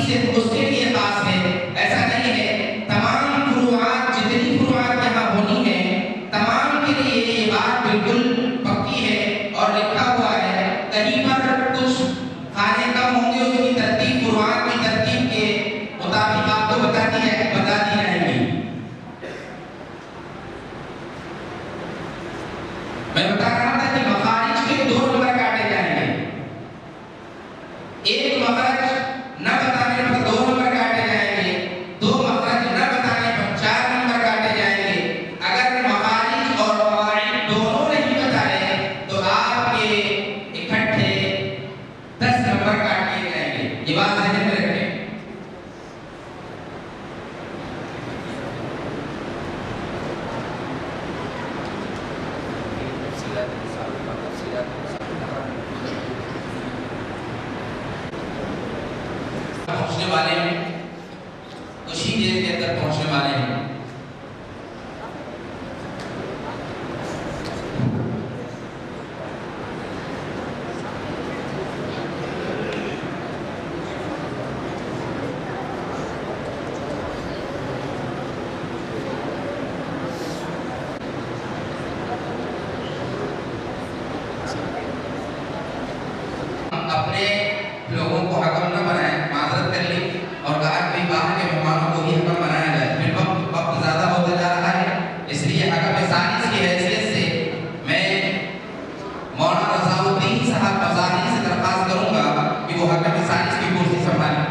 सिर्फ उसके लिए खास है, ऐसा नहीं है। तमाम फुरुआत, जितनी फुरुआत यहाँ होनी है, तमाम के लिए ये बात बिल्कुल पक्की है और लिखा हुआ है। कहीं पर कुछ खाने कम होंगे, उसकी तरतीब फुरुआत की तरतीब के मुताबिक आपको बता दी जाएगी। मैं बता रहा था कि मखारिज के 2 नंबर काटे जाएंगे। एक मखरज न बताने पर 2 नंबर काटे जाएंगे, 2 मखरज न बताने पर 4 नंबर काटे जाएंगे। अगर मखारिज और कवाइद दोनों नहीं बताए तो आपके इकट्ठे 10 नंबर काट लिए जाएंगे। ये बात ध्यान में रखें। पहुंचने वाले हैं, कुछ ही देर के अंदर पहुंचने वाले हैं। अपने लोगों को हकम न बनाएं, माजरत कर ली और कहा कि बाहर के मेहमानों को ही हकम बनाया जाए। फिर वक्त ज़्यादा होता जा रहा है, इसलिए हकम सानिस की हैसियत से मैं मौलाना रज़ाउद्दीन साहब मज़ाहिर से दरख्वास्त करूँगा कि वो हकम सानिस की कुर्सी संभालें।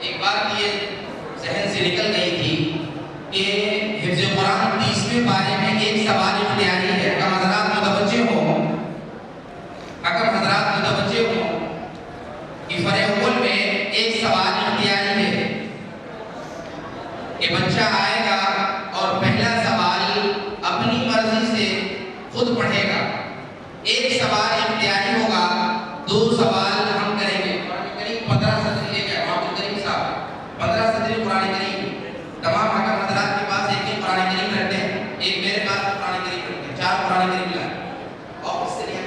एक बात ये जहन से निकल गई थी कि हिफ्ज़ कुरान 30वें पारे में एक सवाल इख्तियारी है। हकम हज़रात मुतवज्जे हो कि फ़रे अव्वल में एक सवाल इख्तियारी है कि बच्चा आएगा और पहला सवाल अपनी मर्जी से खुद पढ़ेगा। एक सवाल इख्तियारी होगा, 2 सवाल हम करेंगे। 15 सदरी लेके आए करीम साहब, 15 सदरी कुरान करीम। तमाम हकम हज़रात के पास एक कुरान करीम रखते हैं, एक मेरे पास कुरान करीम रखते हैं, 4 कुरान करीम लाए और इससे लिया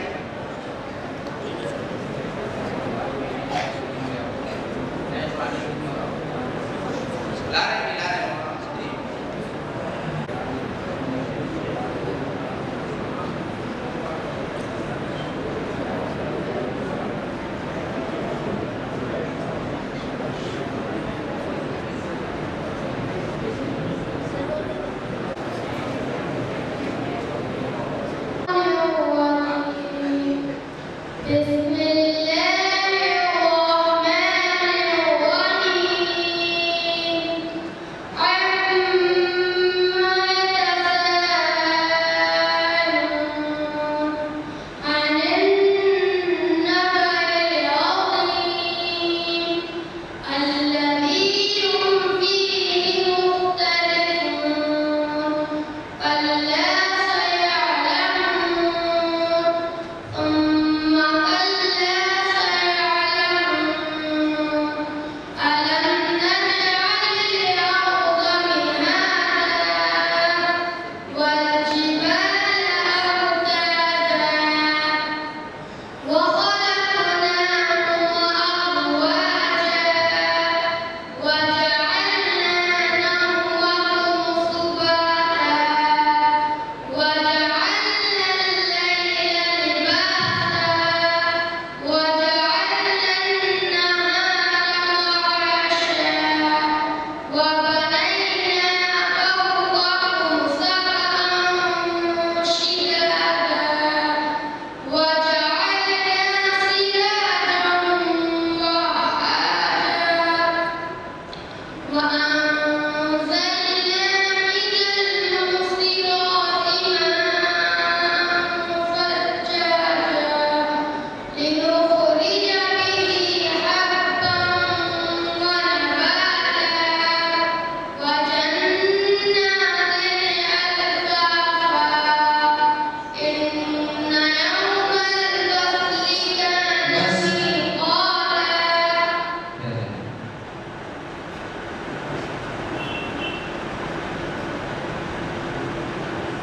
ला रहे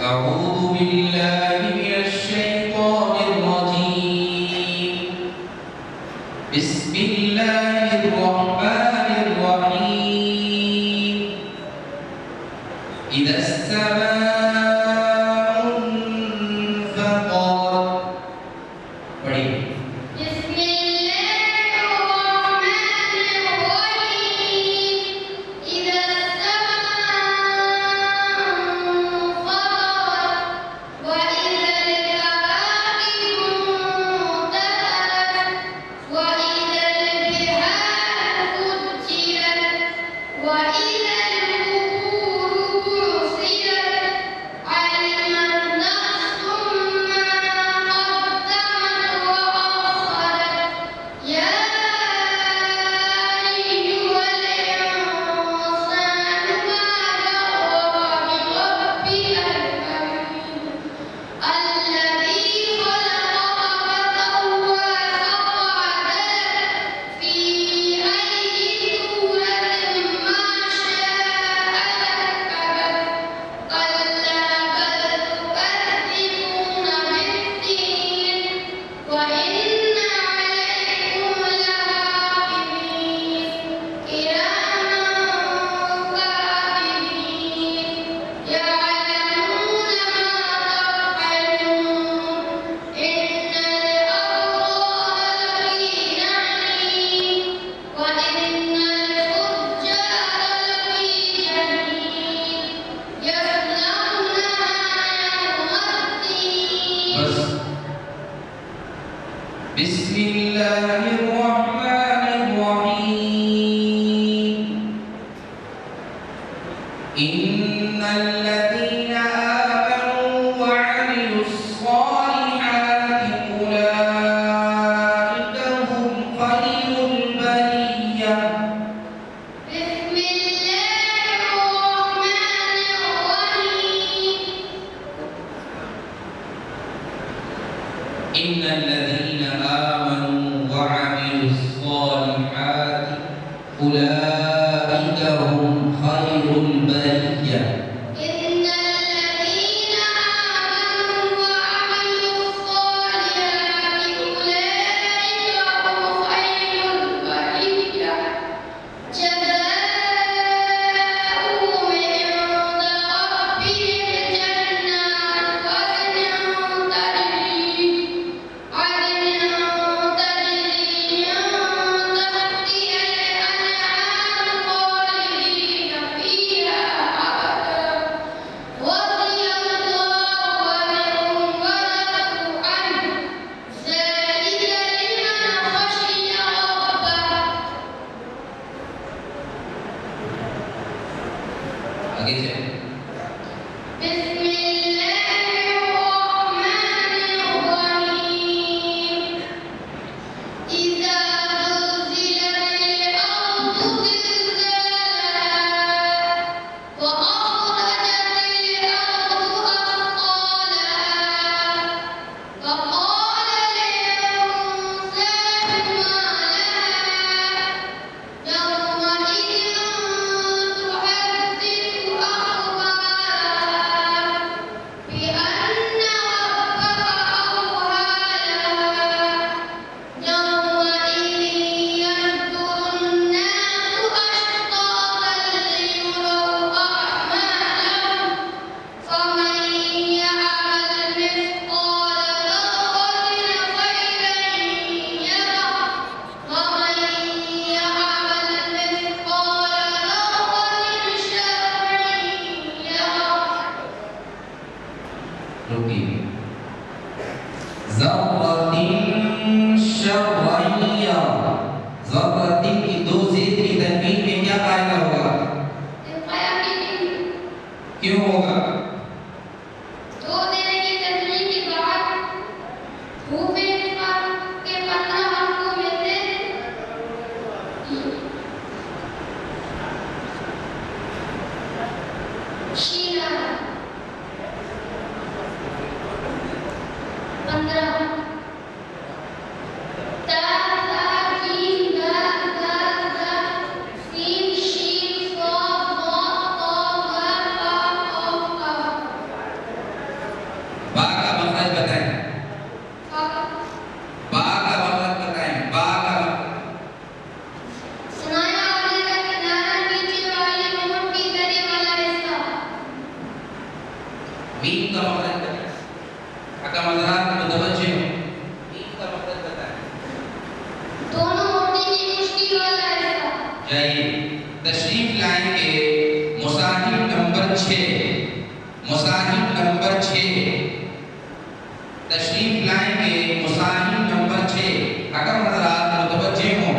أعوذ بالله من الشيطان الرجيم. بسم الله الرحمن الرحيم. إذا السماء انفطرت. पढ़िए. بسم الله الرحمن الرحيم. إن الذين آمنوا وعملوا الصالحات أولئك هم خير البرية. بسم الله الرحمن الرحيم. إن الذين آمنوا وعملوا الصالحات أولئك هم خير البرية. إن الذين آمنوا وعملوا الصالحات أولئك هم خير البرية. جزاؤهم عند ربهم جنات عدن تجري क्यों होगा? दो दिन की तस्वीर के बाद भूपे के 15 अंकों में से शीला 15 ता ता जी गा गा गा का मकसद बताएं। अका मज़रात मुतवज्जे हो, ईद का मकसद बताएं। दोनों होती की मुश्किल वाला है। जाइए तशरीफ लाएंगे मुसाहिब नंबर 6, मुसाहिब नंबर 6 तशरीफ लाएंगे मुसाहिब नंबर 6। अगर हज़रात मुतवज्जे हो,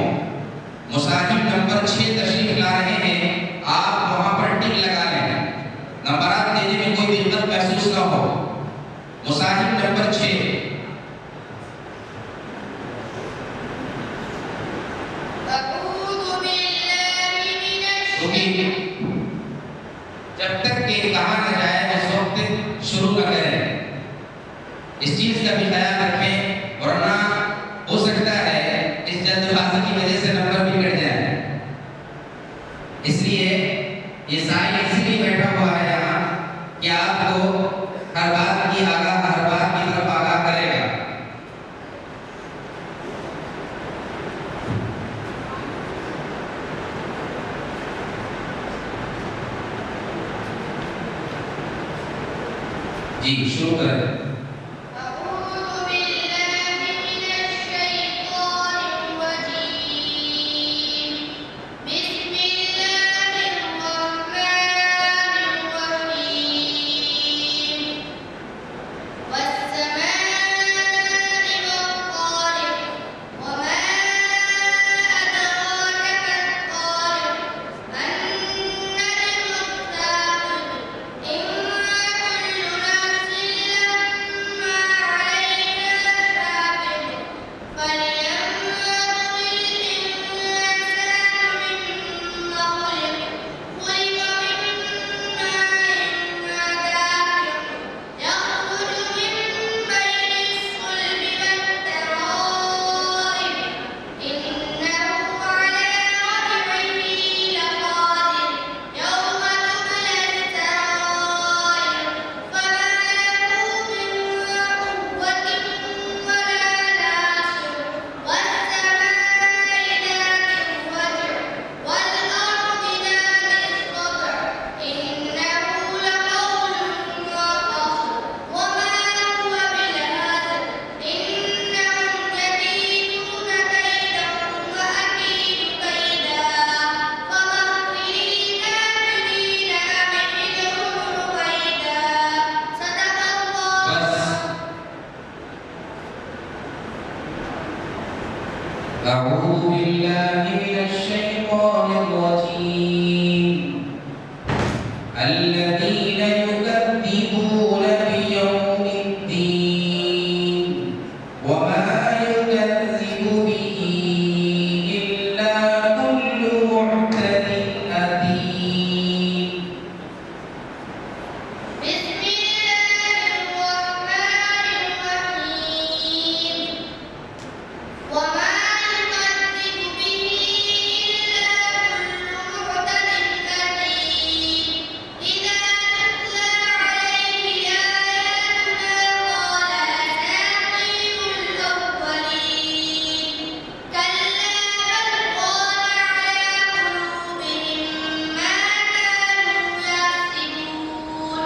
मुसाहिब नंबर 6 तशरीफ ला रहे हैं, आप वहां पर टिक लगा लें, नंबरात देने में कोई दिक्कत महसूस ना हो। मुसाहिब नंबर 6 जब तक कि कहा न जाए उस वक्त शुरू न करें, इस चीज का भी ख्याल रखें, वरना हो सकता है इस जल्दबाजी की वजह से नंबर बिगड़ जाए। इसलिए ये साइल इसलिए बैठा हुआ है यहाँ कि आपको हर बात की तरफ आगाह करेगा। जी शुरू करें। أعوذ بالله من الشيطان الرجيم الذين يكذبون بيوم الدين وما يكذب به إلا كل معتد أثيم بسم الله الرحمن الرحيم وما يكذب به إلا كل معتد أثيم إذا تتلى عليه آياتنا قال أساطير الأولين كلا بل طال على قلوبهم ما كانوا يكسبون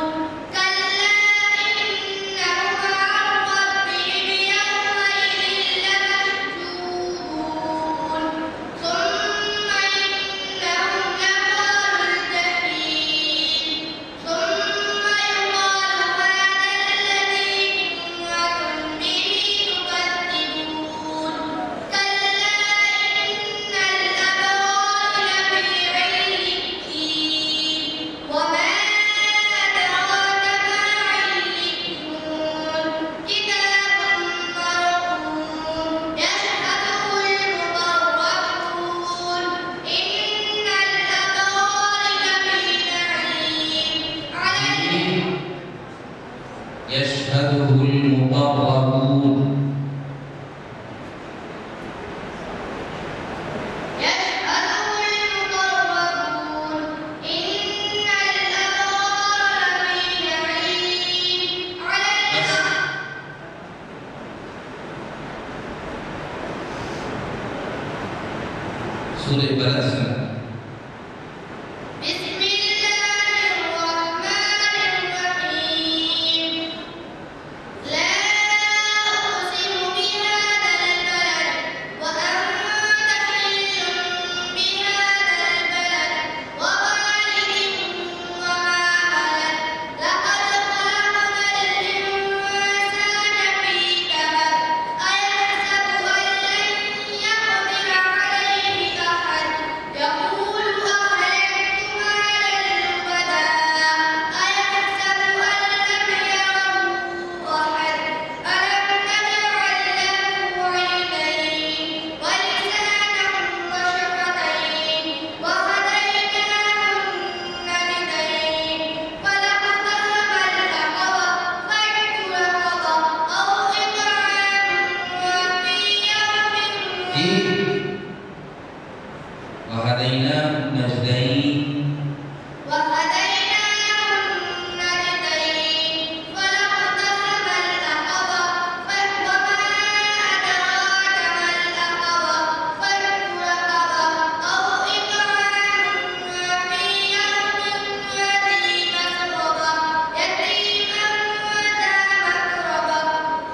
كلا إنهم عن ربهم يومئذ لمحجوبون ثم إنهم لقالوا الجحيم ثم يقال هذا الذي كنتم به تكذبون كلا إن الأبرار لفي عليين وما أدراك ما عليون كتاب مرقوم يشهده المقربون إن الأبرار لفي نعيم عليهم يشهده المقربون يشهده المقربون إن الأبرار لفي نعيم عليهم सूरह बलद सुना। بسم الله الرحمن الرحيم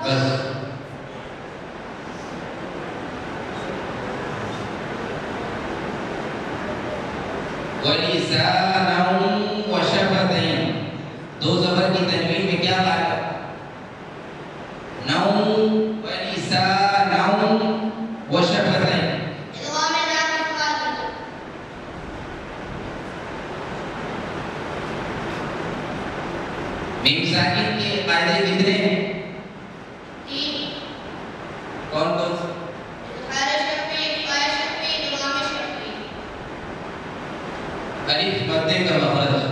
बस वलिसानौ व शफतैन, दो ज़बर की तनवीन में क्या आया? नौ वलिसानौ व शफतैन। मीम साकिन के कायदे कितने हैं? कौन कौन से? अलिफ मद्दे का मखरज,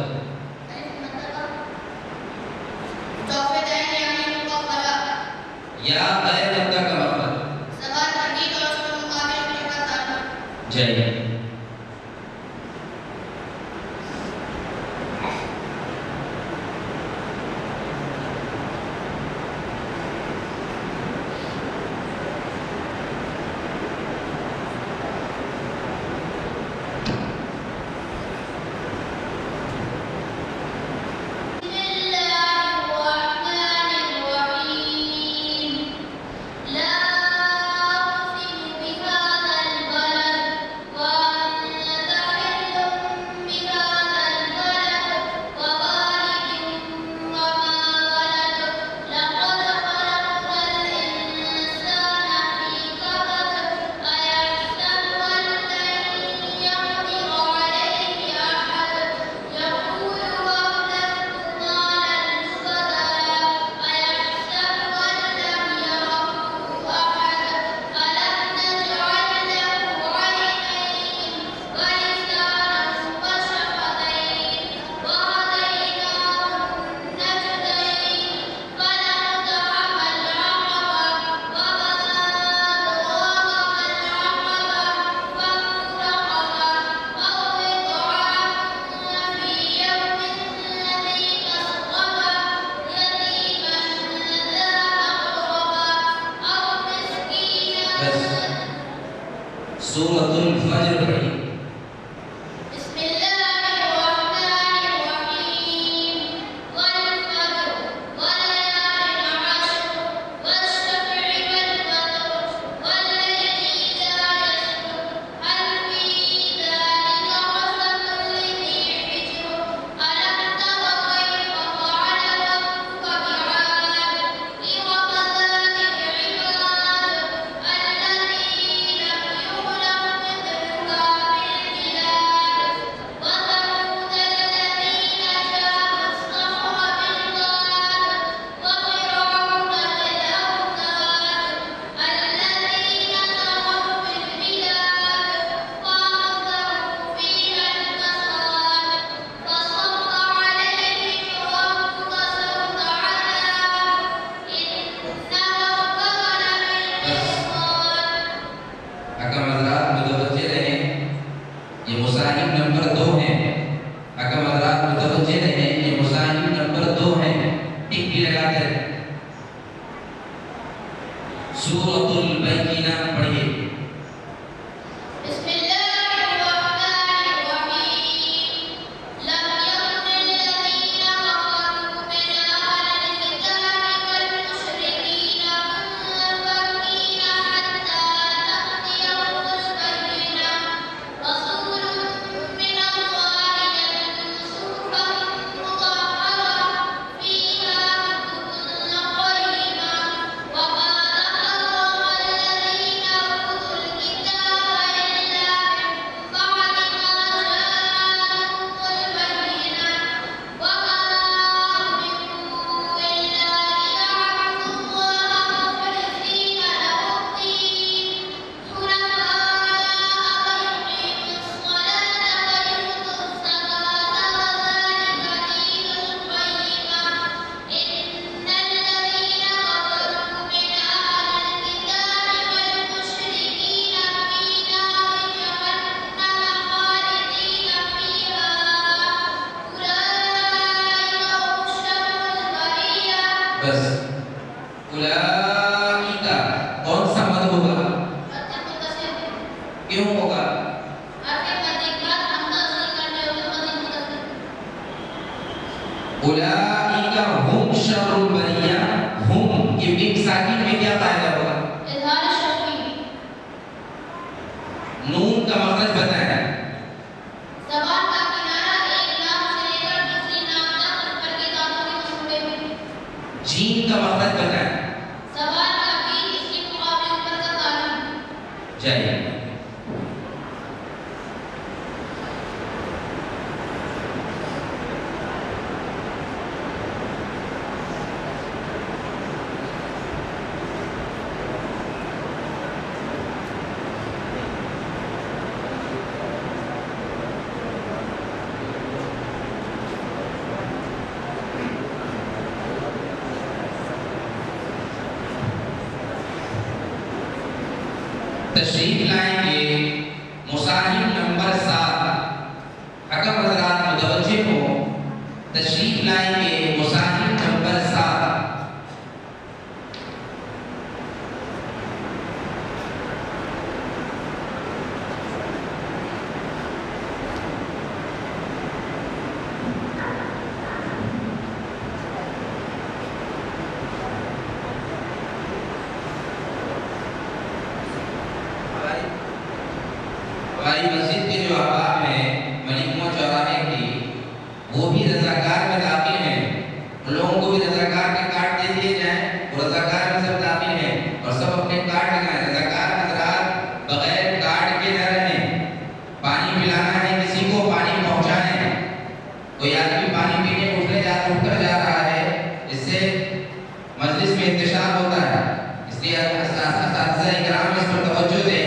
या गैर मद्दा का मखरज। जय सूरतुल फज्र पढ़ी। सूरतुल बैयिना पढ़िए। बस उलाइका कौन सा मद होगा? क्यों होगा? उलाइका हुम शर्रुल बरिया, हुम की मीम साकिन मदद बताएं। सवाल काफी, इसके मुकाबले ऊपर का कानून। चलिए तशरीफ लाएंगे मुसाहिब नंबर 7। अगर हजरात मुतवज्जे हो, तशरीफ लाएंगे मुसाहिब नंबर 7। हमारी मस्जिद के जो अहबाब हैं मलिकवा चौराहे की, वो भी रज़ाकार में दाखिल हैं। उन लोगों को भी रज़ाकार के कार्ड दे दिए जाएं। वो रज़ाकार में सब दाखिल हैं और सब अपने कार्ड लगाएं। रज़ाकार हज़रात बगैर कार्ड के न रहें। पानी पिलाना है किसी को, पानी पहुँचाएं। कोई आदमी पानी पीने उठकर जा रहा है, इससे मजलिस में इंतशार होता है। इसलिए असातिज़ा इकराम इस पर तवज्जो दें।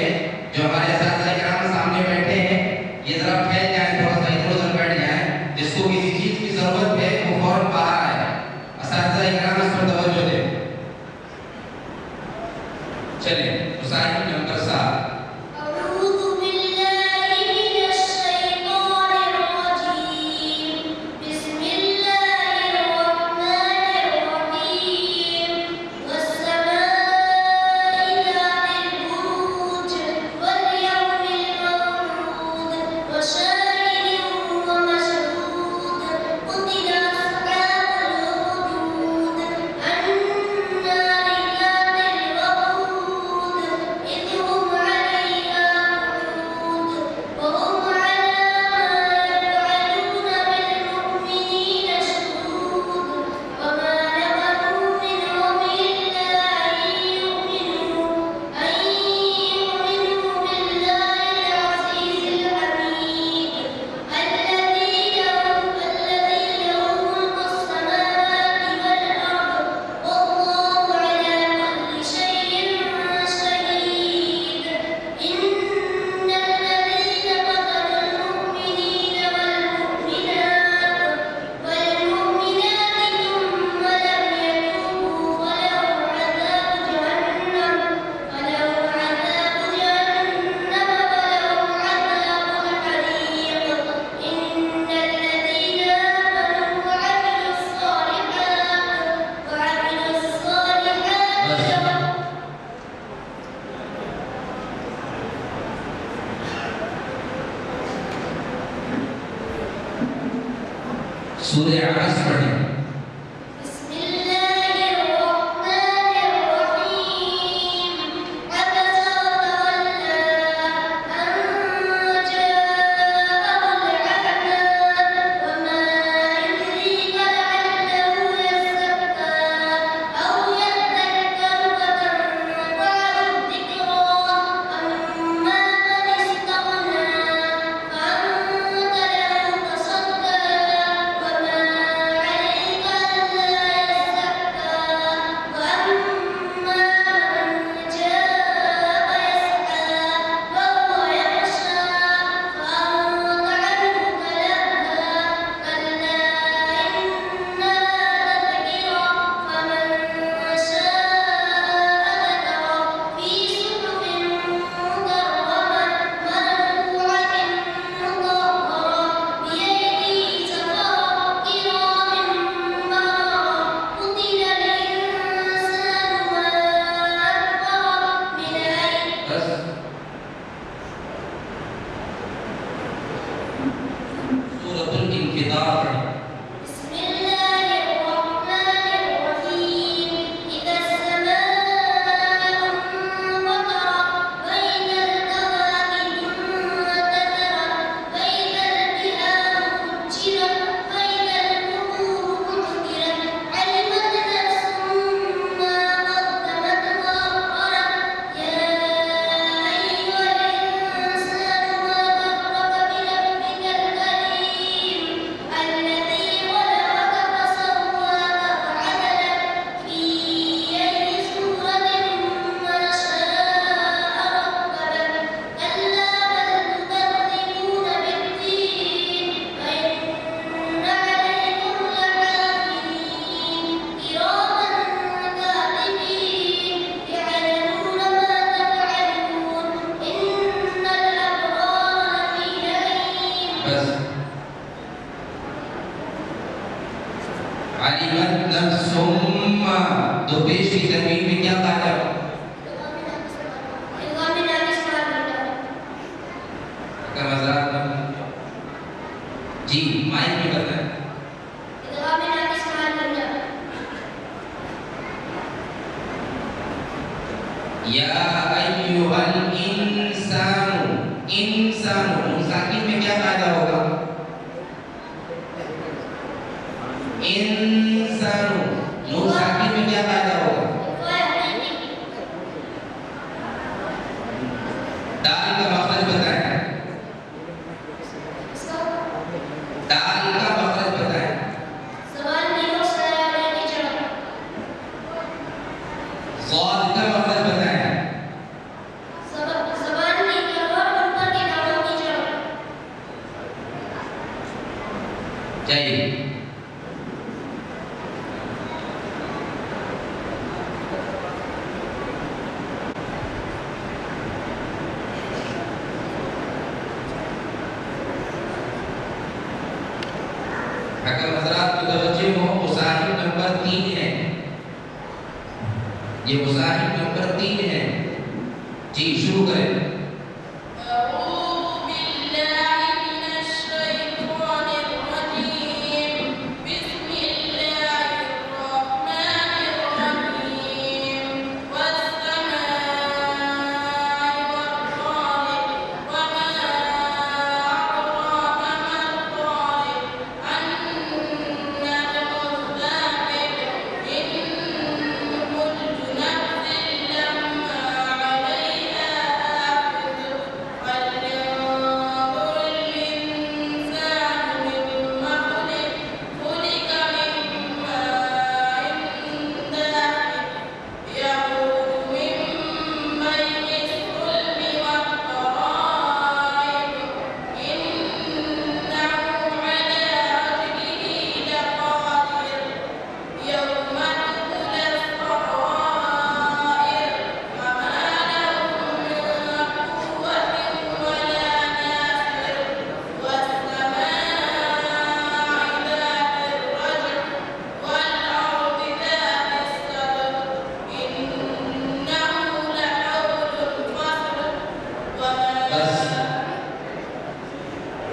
जो हमारे असातिज़ा इकराम सामने बैठे हैं, ये जरा फैल जाए, थोड़ा सा इधर उधर बैठ जाए। जिसको किसी चीज़ की ज़रूरत है वो फौरन बाहर आए। असातिज़ा इकराम इस पर तवज्जो दें। चलिए मुसाहिब नंबर 7। सूरह अरस पढ़ें। तो पेश की तनवीन में क्या कायदा हो? इल्गाम में नाकिस मार करना। अगर हजरात जी माइक में बताएं। इल्गाम में नाकिस मार करना। या अय्युहल इंसानु, इंसानु साकिन में क्या कायदा होगा? इंसानु नून साकिन में क्या कायदा होगा? दाल का मखरज बताएं। दाल का मखरज बताएं। सवाल नीलो सरा लेके चढ़ो। ज़ाद का मखरज बताएं। सवाल नीलो और ऊपर के दानों की चढ़ो। चाहिए अगर हजरात मुतवज्जे हो, मुसाहिब नंबर 3 है। ये मुसाहिब नंबर 3 है। जी शुरू करें।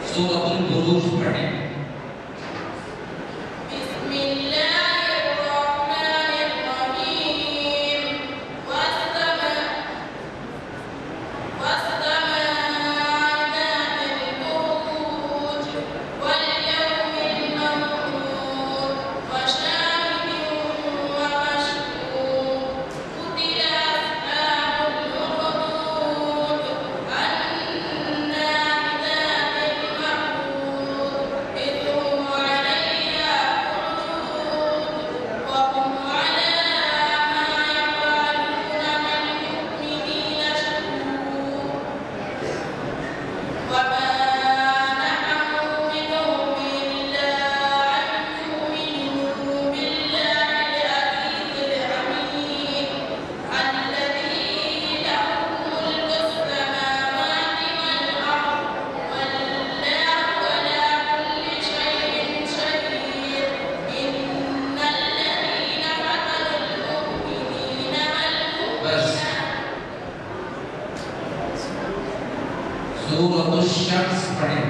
सूरतुल बुरूज पढ़ें। सूरतुश शम्स पढ़ें।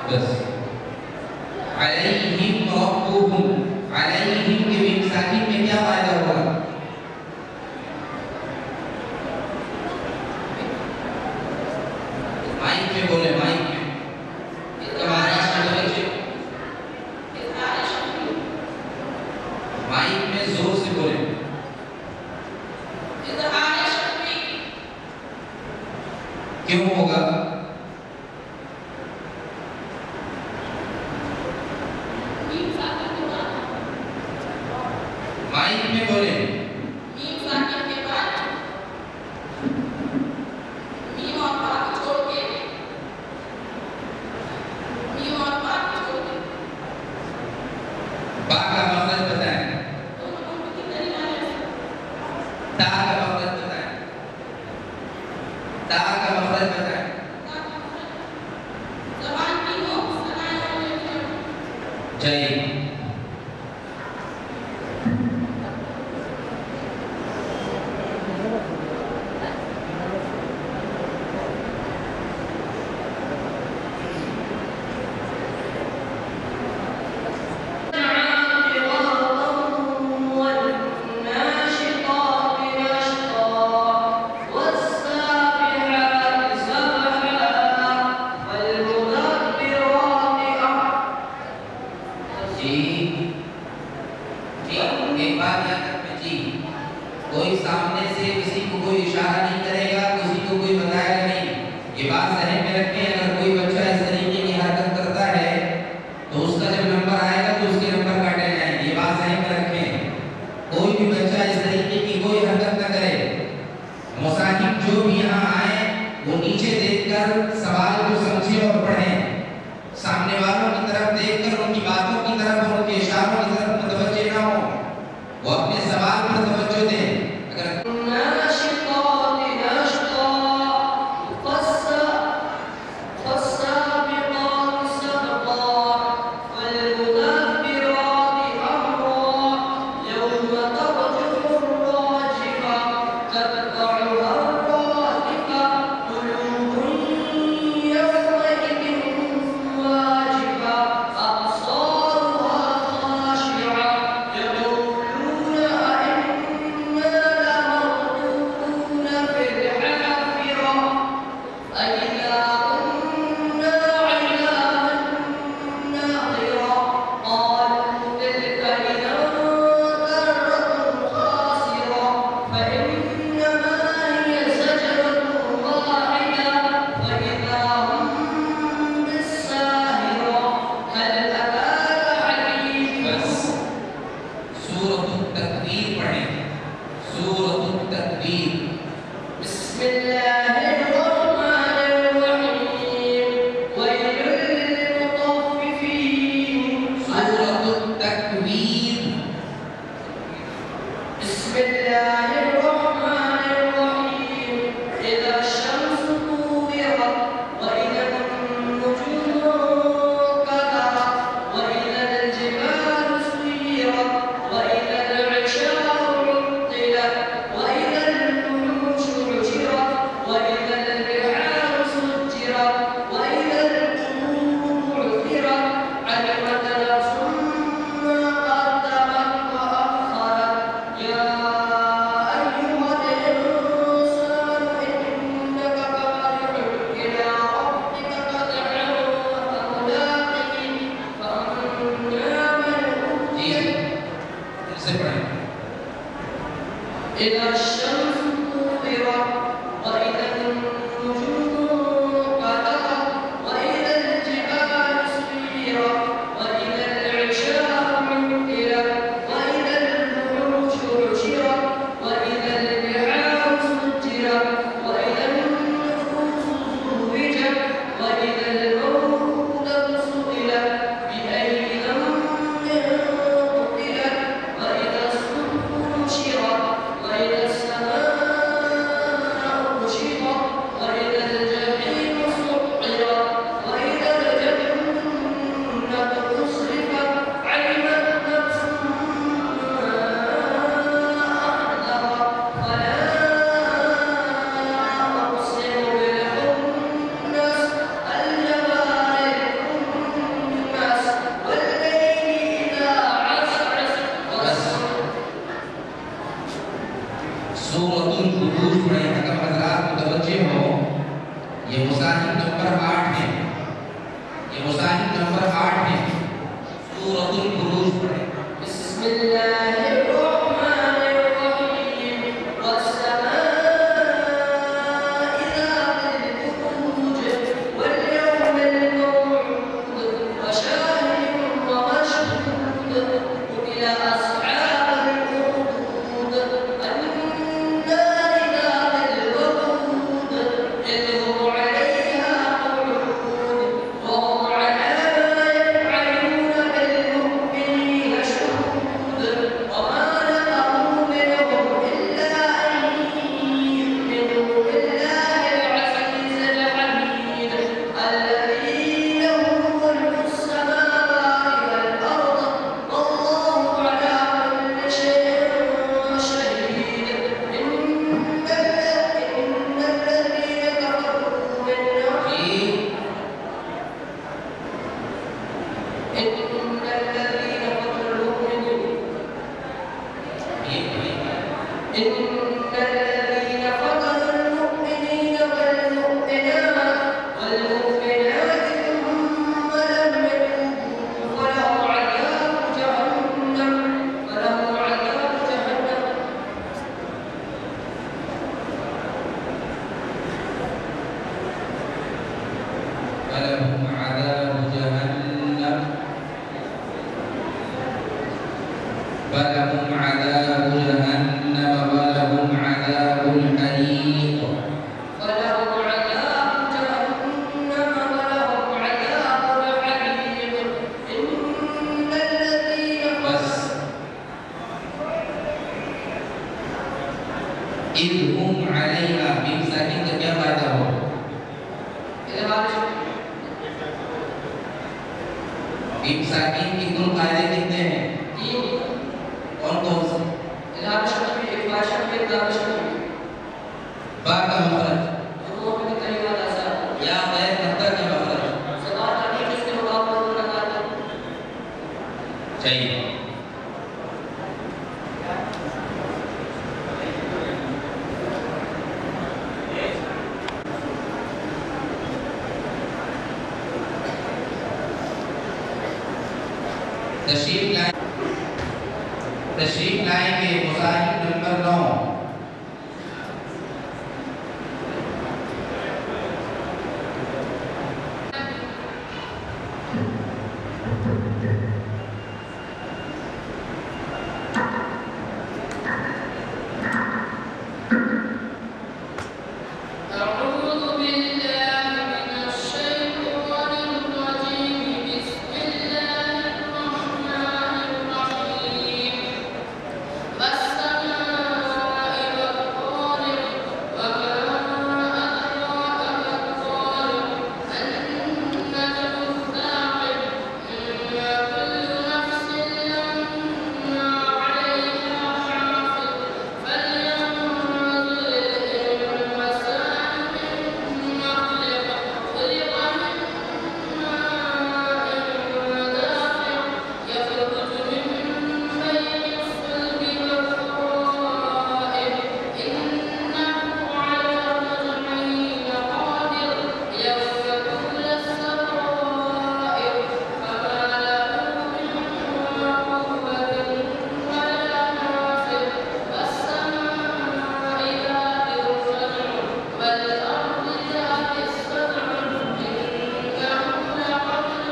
बस अलैहिम रब्बुहुम, अलैहिम के मीम साकिन में क्या फायदा होगा? माइक में बोले, माइक में माइक में जोर से बोले। क्यों होगा? माइक में बोले। बा का मखरज बताएं, ता का मखरज बताएं, ता का मखरज बताएं। जय एक बात याद रखना जी, कोई सामने से किसी को कोई इशारा नहीं करेगा, किसी को कोई बताएगा नहीं। ये बात ज़हन में रखें। अगर कोई बच्चा इस तरीके की हरकत करता है तो उसका जब नंबर आएगा तो उसके नंबर काटे जाएंगे। ये बात ज़हन में रखें। कोई भी बच्चा इस तरीके की कोई हरकत न करे। मुसाहिब जो भी यहाँ आए वो नीचे देखकर सवाल को समझे और पढ़ें। सामने वालों की तरफ देखकर उनकी बातों की तरफ और उनके इशारों की तरफ मुतवज्जे ना हो, वो अपने सवाल पर तवज्जो दें। अगर السماء ولهم عذاب جهنم ولهم عذاب جهنم ولهم عذاب الحريق ولهم عذاب جهنم ولهم عذاب الحريق إن الذين بس إذ هم عليها بمساكين का क्या फायदा हो बिमसाकीन की कुल कायदे कितने हैं कौन कौन से बा का मखरज या गैर नक्ता का मखरज चाहिए तशरीफ लाएंगे मुसाहिब नंबर 9 أعوذ بالله من الشيطان الرجيم بسم الله الرحمن الرحيم والسماء والطارق وما أدراك ما الطارق النجم الثاقب إن كل نفس لما عليها حافظ فلينظر الإنسان مما خلق خلق من ماء دافق يخرج من بين الصلب والترائب إنه على رجعه لقادر يوم تبلى السرائر فما له من قوة ولا ناصر والسماء ذات الرجع والأرض ذات الصدع إنه لقول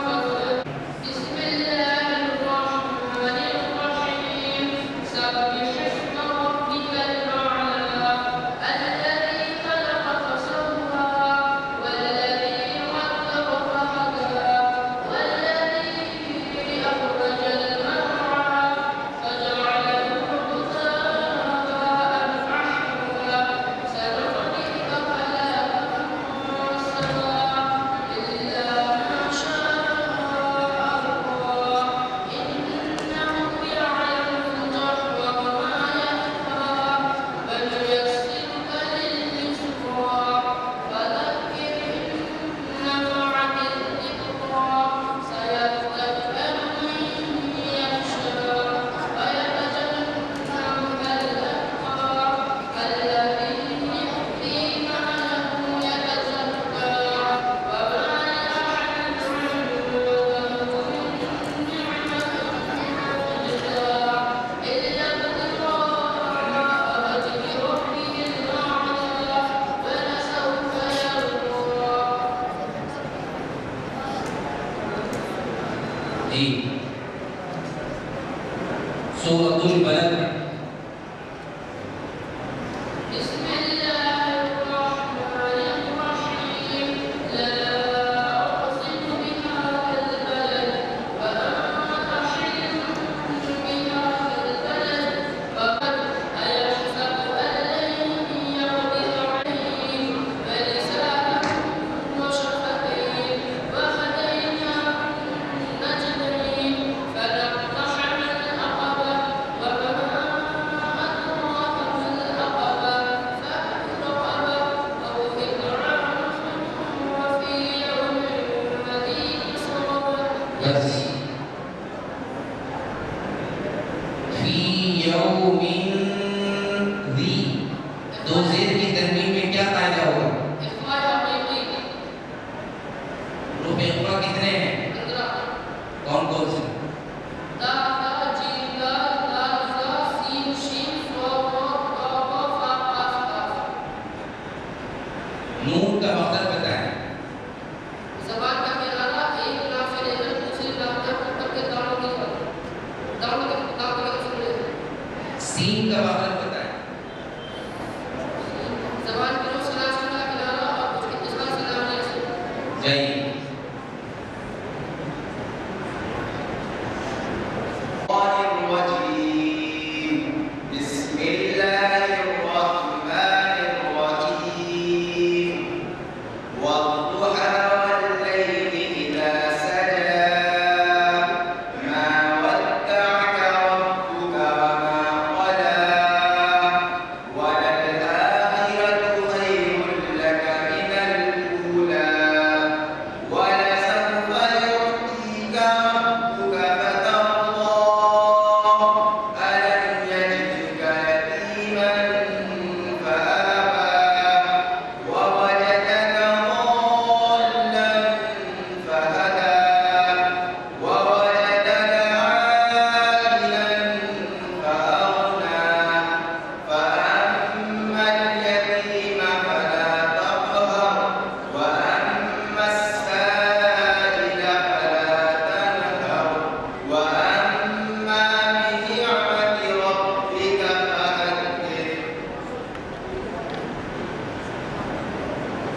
فصل بسم الله الرحمن الرحيم سبح اسم ربك الأعلى الذي خلق فسوى والذي قدر فهدى والذي أخرج المرعى فجعله غثاء أحوى سنقرئك فلا تنسى إلا ما شاء الله إنه يعلم الجهر وما يخفى فنيسرك لليسرى فذكر إن نفعت الذكرى سيذكر من يخشى ويتجنبها الأتقى الذي يؤتي ماله يتزكى وما يعلم عنده من نعمة تجزى إلا ابتغاء وجه ربه الأعلى ولسوف يرضى जी सूरतुल बलद بسم الله الرحمن الرحيم لا أقسم بهذا البلد وأنت حل بهذا البلد وقد أيحسب أن لن يقدر عليه فلسانا وشفتين وهديناه النجدين فلاقتحم العقبة وما أدراك ما العقبة فك رقبة أو إطعام وفي يوم ذي مسغبة बस फी यौमिन दी दो जेर की तनवीन में क्या कायदा होगा إخفاء حقيقي रूप इख्फा कितने हैं إدراك कौन कौन से تا تا جيم دال دال زا سين شين صاد ضاد طا طا فا قاف قاف नून का मकसद बताएं जय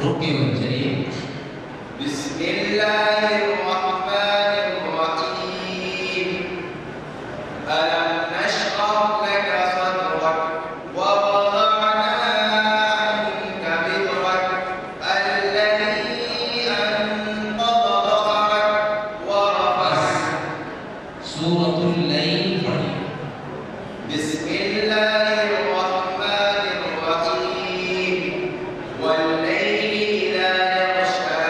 रुके हुए चलिए बिस्मिल्लाहिर्रहमानिर्रहीम अलम नशरह लक सदरक व वदअना अन्का विज़रक अल्लज़ी अनक़ज़ ज़हरक व रफ़अना सूरतुल लैल पढ़िए बिस्मिल्लाहिर्रहमानिर्रहीम वल्लैलि इज़ा यग़शा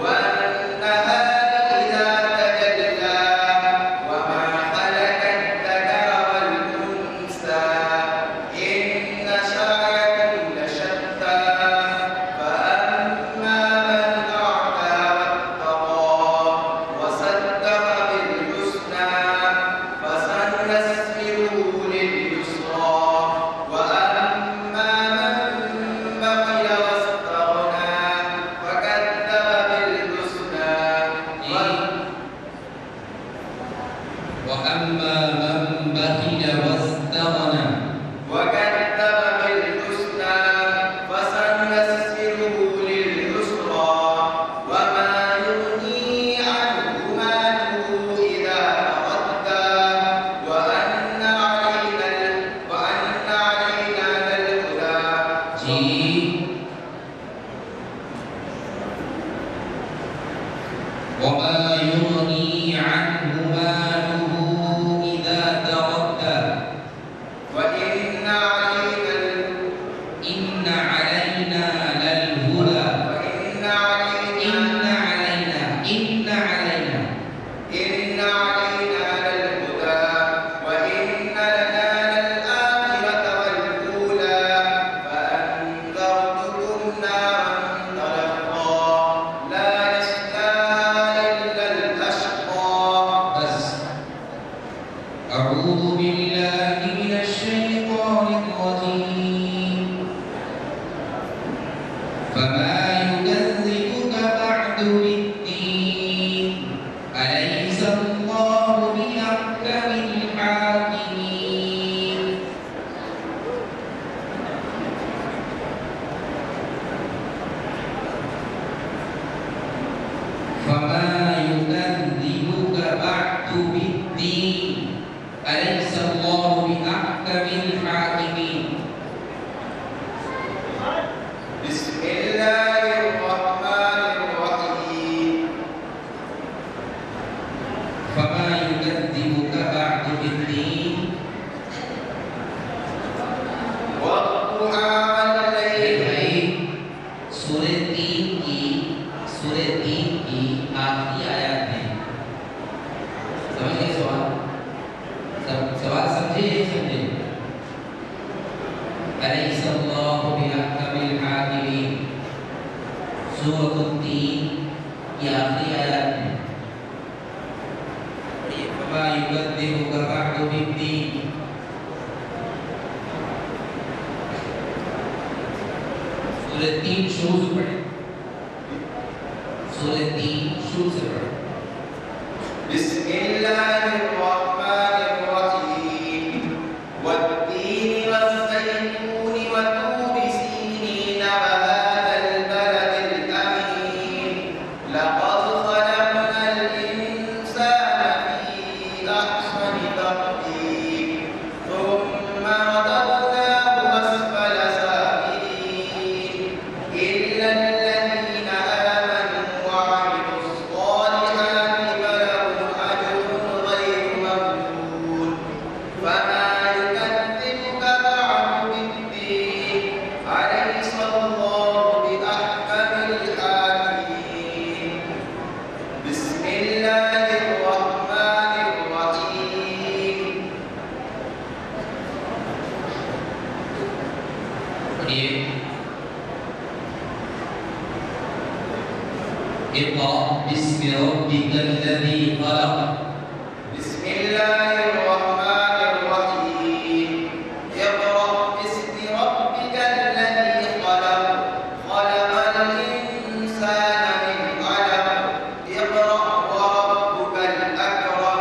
वन्नहारि इज़ा तजल्ला वमा खलक़द ज़करा वल उन्सा इन्न सa'यकुम लशत्ता फअम्मा मन अ'ता वत्तक़ा वसद्दक़ बिल-हुस्ना فسنيسره لليسرى وأما من بخل واستغنى وكذب بالحسنى وأما من بخل واستغنى وكذب بالحسنى فسنيسره لليسرى وما يغني عنه ماله إذا تردى وأن علينا للهدى जी وما يغني عنه ماله إذا تردى وإن علينا إن علينا للهدى وإن علينا إن علينا للهدى وإن لنا للآخرة والأولى فأنذرتكم نارا تلظى لا يصلاها إلا الأشقى بس أعوذ بالله من الشيطان الرجيم فما يكذبك بعد بالدين أليس الله بأحكم الحاكمين فما يكذبك بعد بالدين أليس الله بأحكم الحاكمين بسم الله الرحمن الرحيم فما يكذبك بعد بالدين والضحى والليل भाई सूरह 3 की आखिरी आयत है समझिए सवाल समझे नहीं समझे अलैस अल्लाहु बिअहकमिल हाकिमीन सूरह 3 की आखिरी आयत है फमा युकद्दिबुका बअदु बिद्दीन सूरह 3 शुरू से पढ़े सूरह 3 शुरू से पढ़े बिस्मिल्लाहिर्रहमानिर्रहीम والتين والزيتون وطور سينين وهذا البلد الأمين لقد خلقنا الإنسان في أحسن تقويم ثم رددناه أسفل سافلين إلا الذين آمنوا وعملوا الصالحات فلهم أجر غير ممنون فما يكذبك بعد بالدين أليس الله بأحكم الحاكمين بسم الله الرحمن الرحيم पढ़िए इक़रा बिस्मि रब्बिकल लज़ी खलक़ بسم الله الرحمن الرحيم اقرأ باسم ربك الذي خلق خلق الإنسان من علق اقرأ وربك الأكرم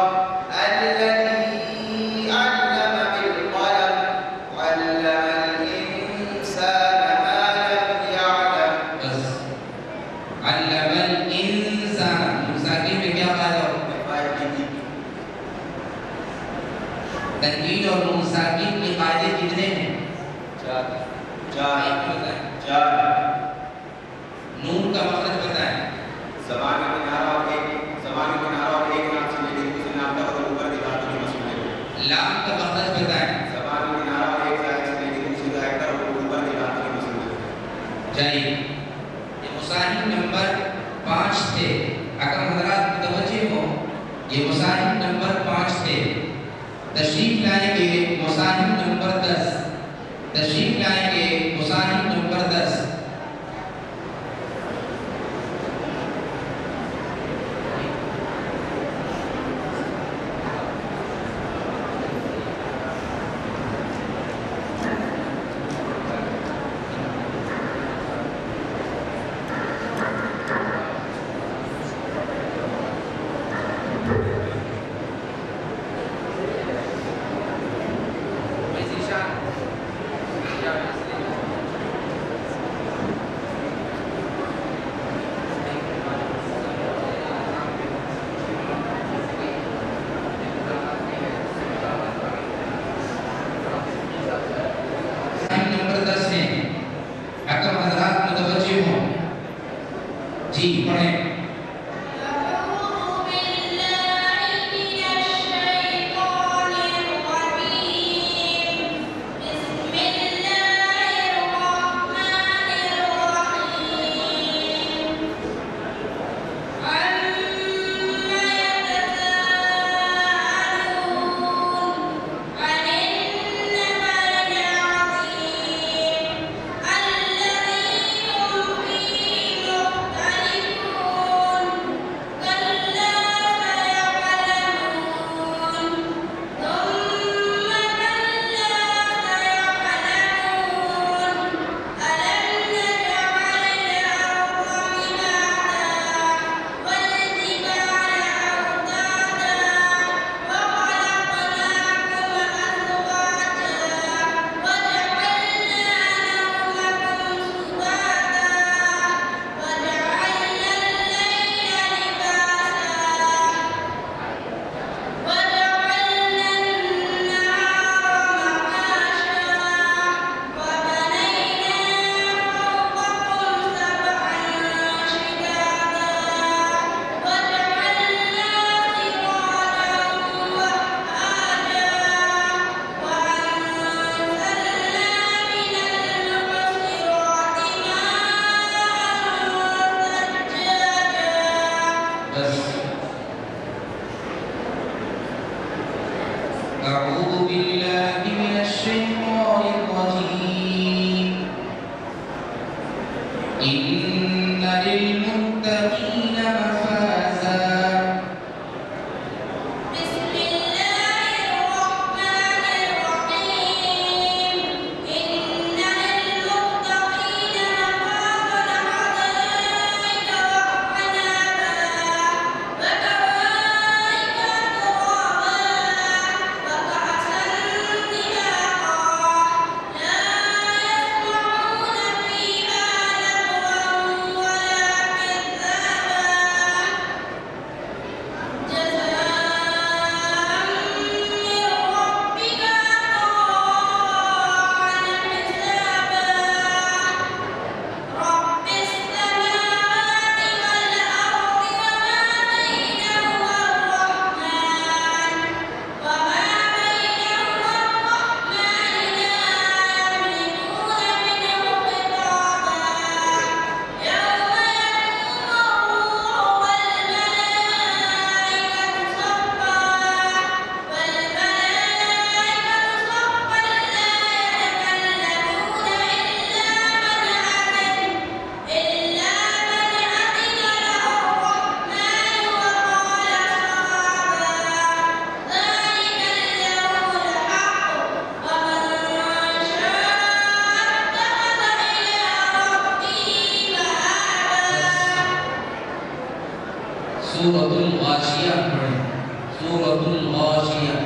الذي علم بالقلم علم الإنسان ما لم يعلم बस अल्लमल इंसान मुसाकिन में क्या फायदा होता है तनकीन और मुसाकिन के फायदे कितने हैं चार एक बताएं चार नून का मखरज बताएं ज़बान का किनारा और एक नाम से लेकर दूसरे नाम तक और ऊपर दीवार की मसूल है लाम का मखरज बताएं ज़बान का किनारा और एक जायद से लेकर दूसरी जायद तक और ऊपर दीवार की मसूल है जाइए ये मुसाहिब नंबर 5 थे अगर हजरात मुतवज्जे हो ये मुसाहिब नंबर 5 थे तशरीफ लाएंगे मुसाहिब नंबर 10 तशरीफ लाएंगे मुसाहिब नंबर 10 सूरतुल गाशिया पढ़ें, सूरतुल गाशिया।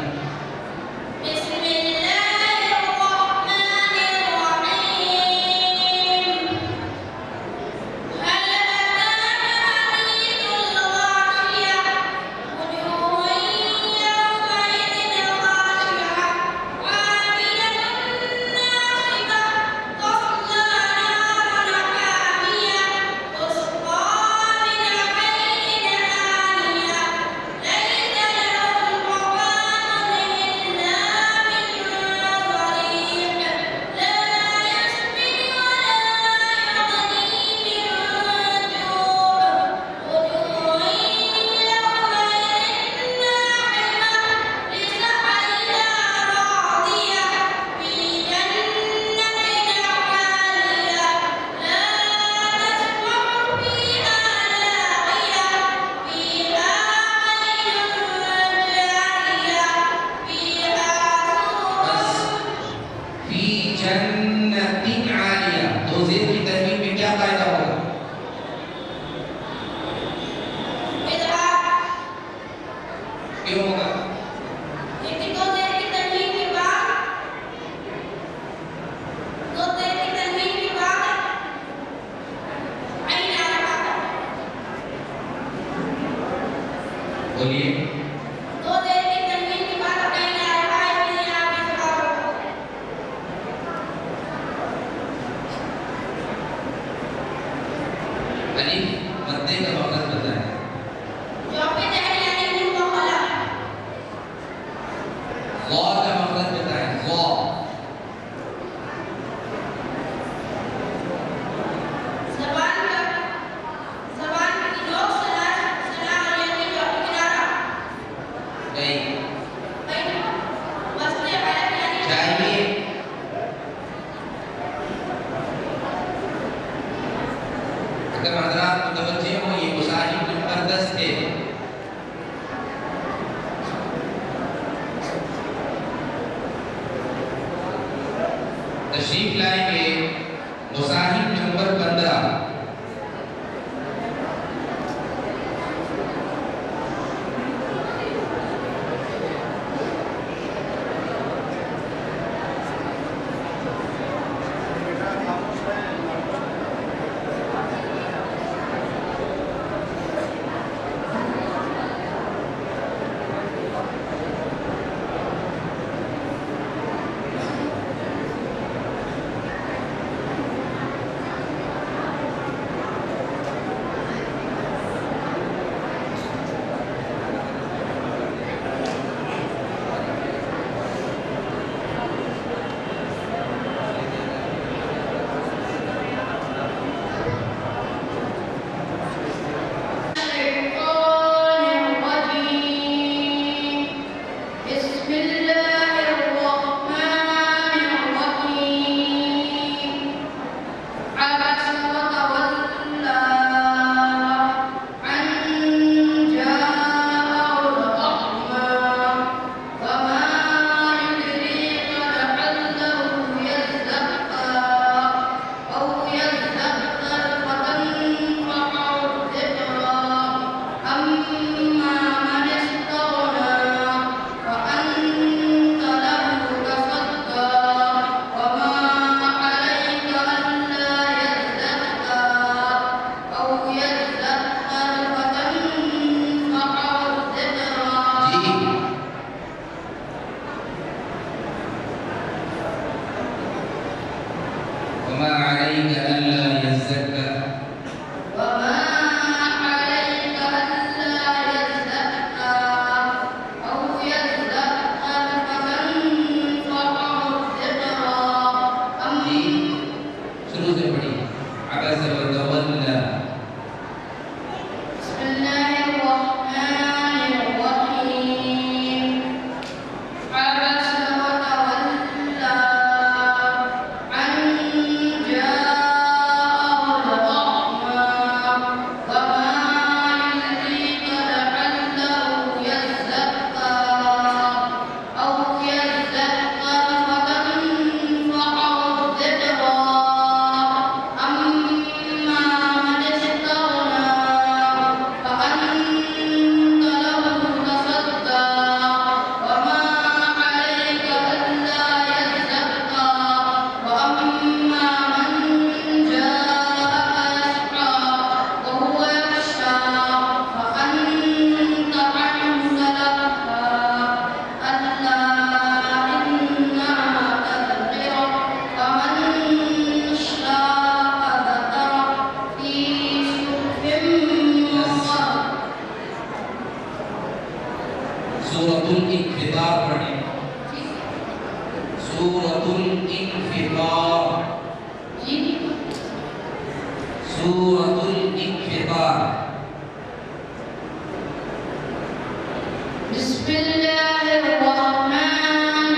जन्नतिन आलिया, तो ज़ेर की तनवीन में क्या कायदा होगा? क्यों होगा? लेकिन दो ज़ेर की तनवीन के बाद आइन आ रहा है। बोलिए। दो ज़ेर की तनवीन के बाद आइन आ रहा है, इसलिए आप इस बात अलीफ मद्दे का मकसद बताएं। जो आपके जहर यानी नून का खला गौर का मकसद बताएं। गौर ज़बान की लोग सलाह और यानी जो किनारा بسم الله الرحمن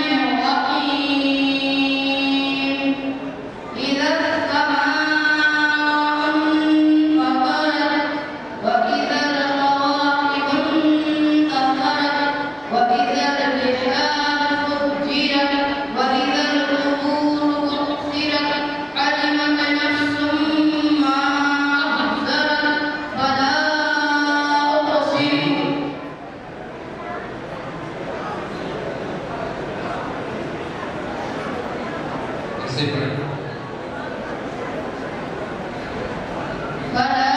الرحيم إذا السماء انفطرت وإذا الكواكب انتثرت وإذا البحار فجرت وإذا القبور بعثرت علمت نفس ما أحضرت فلا أقسم इससे पढ़े فلا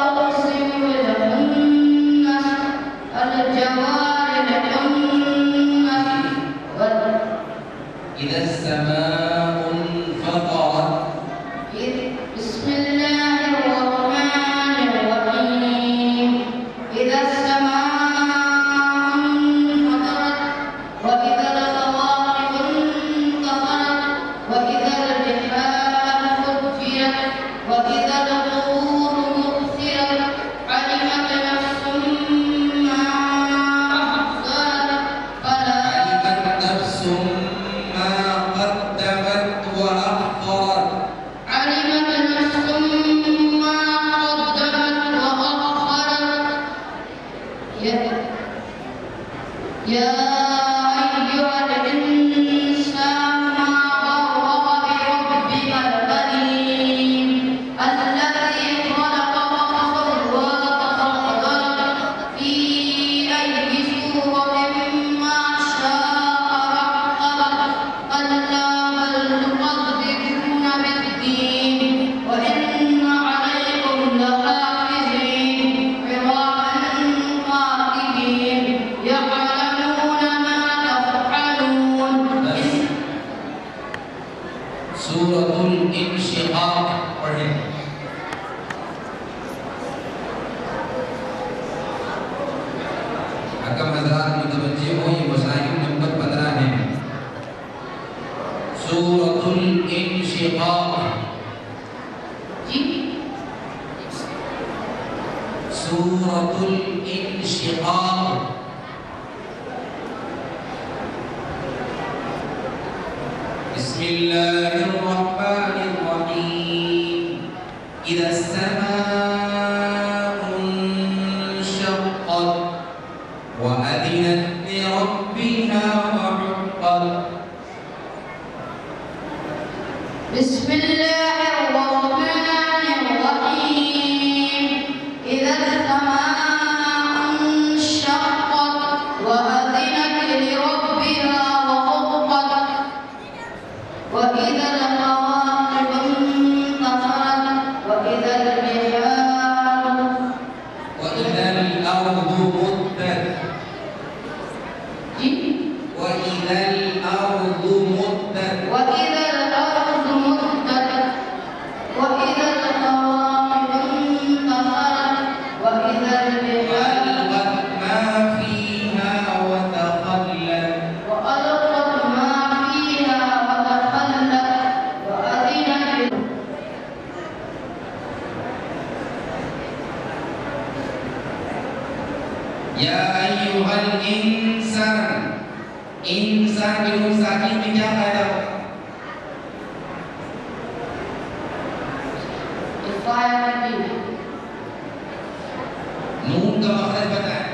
أقسم بالخنس الجوار الكنس إذا السماء انفطرت بسم الله الرحمن الرحيم إذا السماء انفطرت وإذا الكواكب انتثرت وإذا البحار فجرت وإذا القبور بعثرت علمت نفس ما أحضرت فلا علمت نفس ما قدمت وأخرت علمت نفس ما قدمت وأخرت يا أيها الإنسان ما غرك بربك الكريم الذي خلقك فسواك فقدرك في أي صورة ما شاء ركبك كلا بل تكذبون بالدين وإن عليكم لحافظين كراما كاتبين يعلمون ما تفعلون सूरत इंशिकाक पढ़ें अकम हजरात मुतवज्जे हो ये मसाइल नंबर 15 है सूरतुल इंशिकाक सूरतुल इंशिकाक बिस्मिल्लाहिर्रहमानिर्रहीम इज़ा अस्समाउ इंशक़्क़त व अज़िनत लिरब्बिहा व हुक़्क़त بسم الله الرحمن الرحيم إذا السماء انشقت وأذنت لربها وحقت وإذا الكواكب انتثرت وإذا البحار وإذا الأرض مدت وإذا الأرض مدت وإذا الأرض مدت وإذا الكواكب انتثرت وإذا البحار وألقت ما فيها وتخلت وألقت ما فيها وتخلت وأذنت या अय्युहल इंसान इंसान के रूप साकी में क्या फायदा हो नून का मखरज बताएं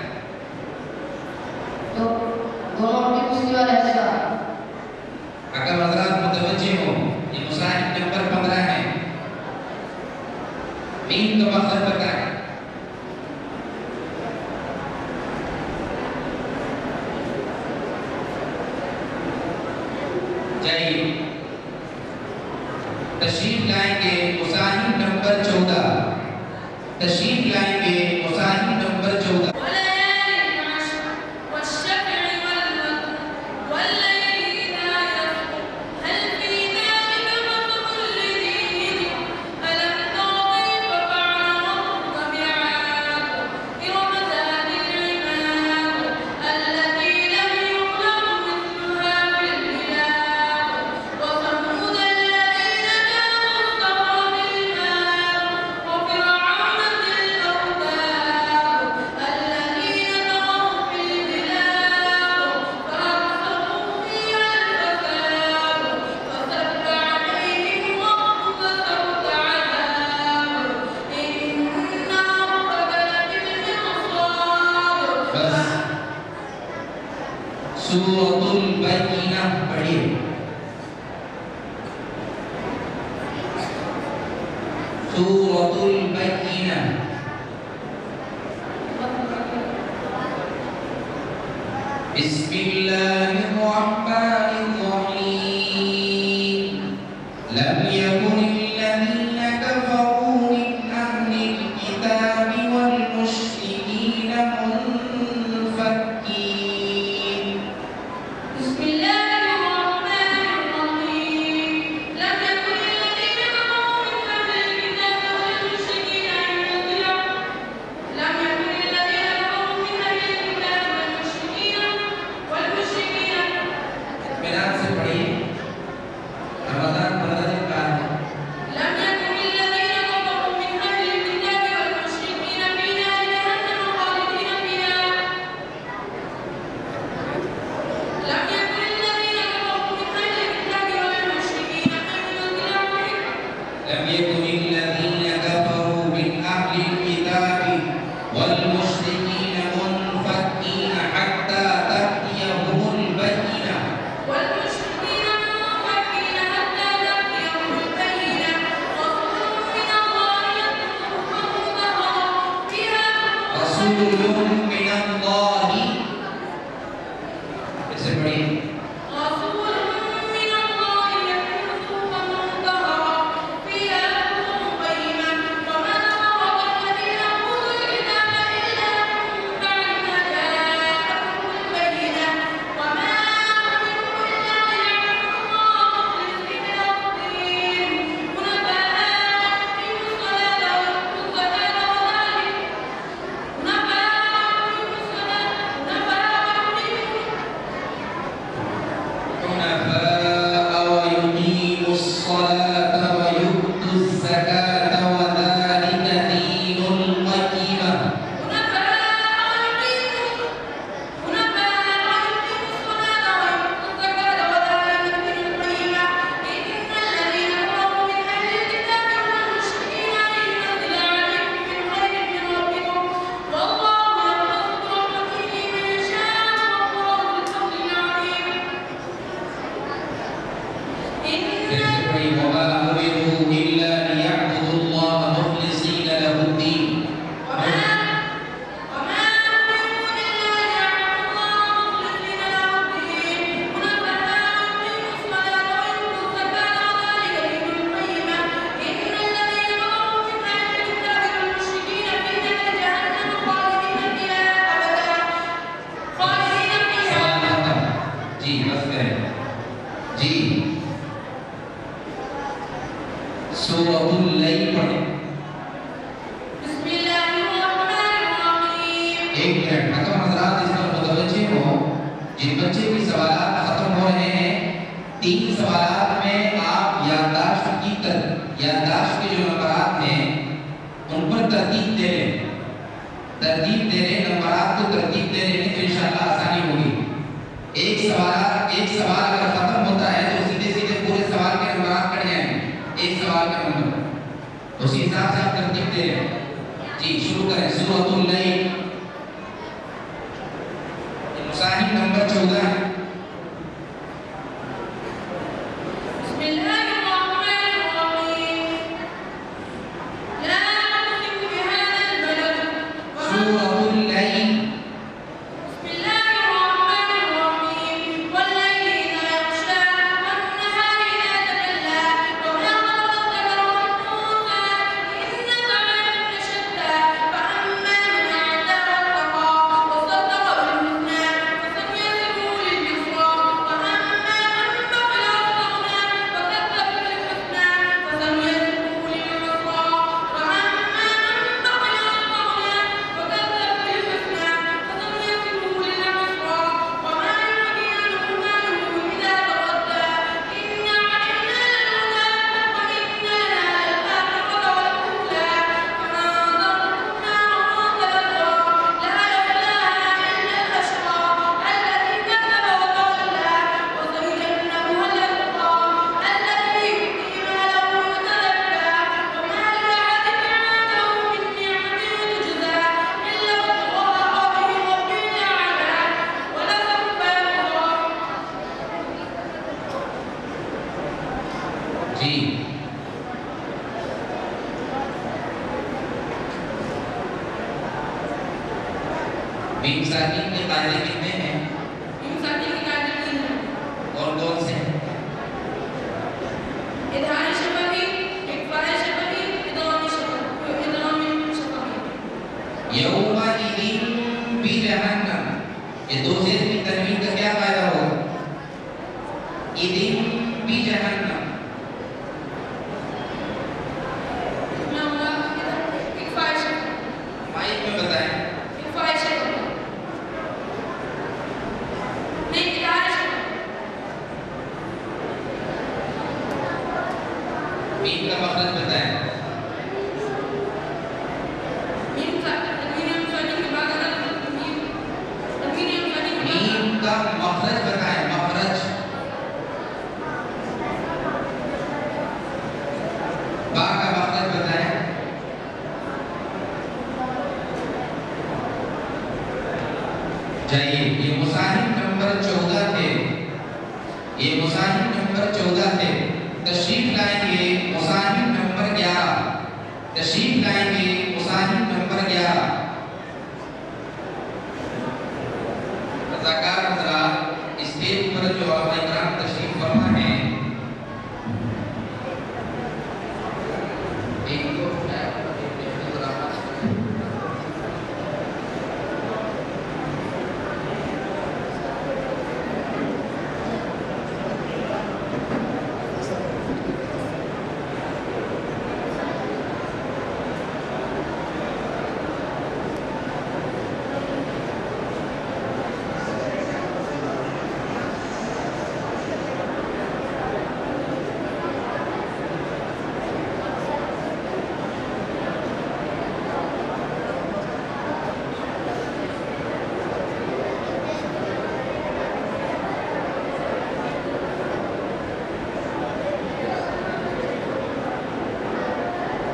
तो दोनों की कुश्ती वाला हिस्सा अगर हजरात मुतवज्जे हो ये मुसाहिब नंबर 15 है मीम का मखरज बताएं जाइए तशरीफ लाएंगे मुसाहिब नंबर 14 तशरीफ लाएंगे मुसाहिब नंबर 14 والشفع والوتر والليل إذا يسر هل في ذلك مثل لذي حجر ألم تر كيف فعل ربك بعاد إرم ذات العماد التي لم يخلق مثلها في البلاد وثمود الذين جابوا الصخر بالواد وفرعون सूरतुल बैयिना पढ़िए। सूरतुल बैयिना। बिस्मिल्लाहिर्रहमानिर्रहीम। लम यकुनिल्लज़ीना कफ़रू मिन अह्लिल किताबि वल मुश्रिकीना मुनफ़क्कीन। इत्मीनान से पढ़िए। रमज़ान 15 दिन का है। لم يكن الذين كفروا من أهل الكتاب والمشركين منفكين حتى تأتيهم البينة. رسول من الله ऐसे पढ़िए। حنفاء ويقيموا الصلاة ويؤتوا الزكاة وذلك دين القيمة. وما أمروا إلا ليعبدوا الله مخلصين له الدين. जी बस करें जी। सूरतुल लैल पढ़े। एक मिनट अगर हजरात इस पर मुतवज्जे हो, जिन बच्चे के सवालात खत्म हो रहे हैं, 3 सवालात में आप याददाश्त के जो नंबरात हैं उन पर तरतीब दे लें। नंबरात को तरतीब दे लें तो इंशाअल्लाह आसानी होगी। एक सवाल अगर खत्म होता है तो सीधे पूरे सवाल के नंबरात कट जाएंगे। एक सवाल का नंबर उसी हिसाब से आप तरतीब दे रहे हैं जी। शुरू करें। सूरतुल लैल मुसाहिब नंबर 14। सूरतुल लैल बीम साकिन के कायदे कितने हैं? बीम साकिन के कायदे 3 हैं। कौन कौन से हैं? इदहारी शफवी, इकफाई शफवी, इदगामी शफवी। यौमा इदिन बी जहन्नम, ये दो से की तनवीन का क्या फायदा होगा? इदिन बी जहन्नम इसमें होगा इकफाई शफवी। माइक में बताएं। इकफाई शफवी नहीं, इदहारी शफवी। बीम का मखरज बताएं। बीम का तनवीन साकिन के बाद अगर बीम तनवीन साकिन के बाद बीम का मखरज बताएं, मखरज। बा का मखरज बताएं। जाइए, ये मुसाहिब नंबर 14 थे, ये मुसाहिब नंबर 14 थे। तशरीफ लाएंगे मुसाहिब नंबर 11, तशरीफ लाएंगे मुसाहिब नंबर 11। रज़ाकार हज़रात, स्टेज पर जो उलमा इकराम तशरीफ फरमा हैं, एक तो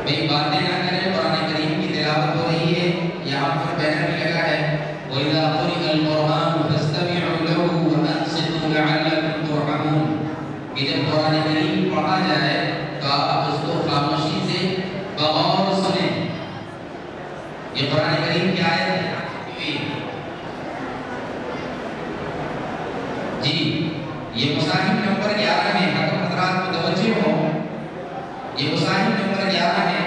भाई बातें ना करें, कुरान करीम की तिलावत हो रही है। यहाँ पर बैनर भी लगा है, वइज़ा क़ुरिअल क़ुरआन फस्तमिअू लहू व अंसितू लअल्लकुम तुरहमून, कि जब कुरान करीम पढ़ा जाए तो आप उसको खामोशी से बगौर सुने। ये कुरान करीम की आयत है जी। ये मुसाहिब नंबर 11 में, अगर हज़रात मुतवज्जिह हो, ये मुसाहिब नंबर 11 है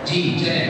जी। चलें।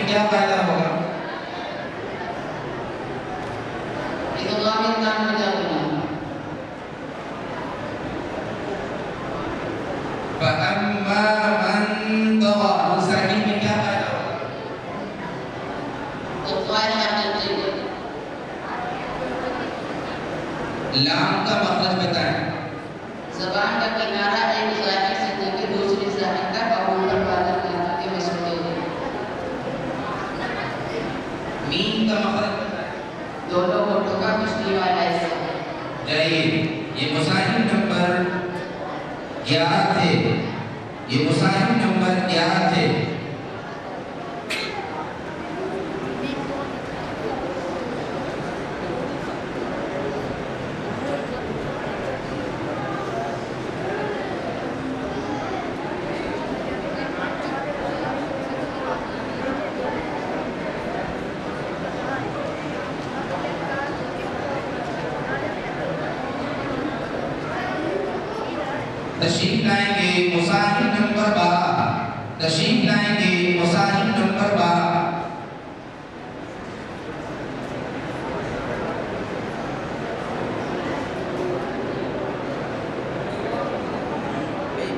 में क्या फायदा होगा? Idghamin tam tidak benar. فأما من طغى मुस्तक़िल में क्या फायदा होगा? Tuqair akan tidak. लाम का मखरज बताएं। Zबान का किनारा एक ज़ाहिर से लेकर दूसरी ज़ाहिर तक और ऊपर वाले किनारे के मसले हैं। मीम का मखरज बताएं। दोनों होठों का पिछली वाला हिस्सा। जाइए, ये मुसाहिब नंबर 11 थे। ये मुसाहिब नंबर 11 थे। तशरीफ लाएंगे मुसाहिब नंबर 12। तशरीफ लाएंगे मुसाहिब नंबर 12।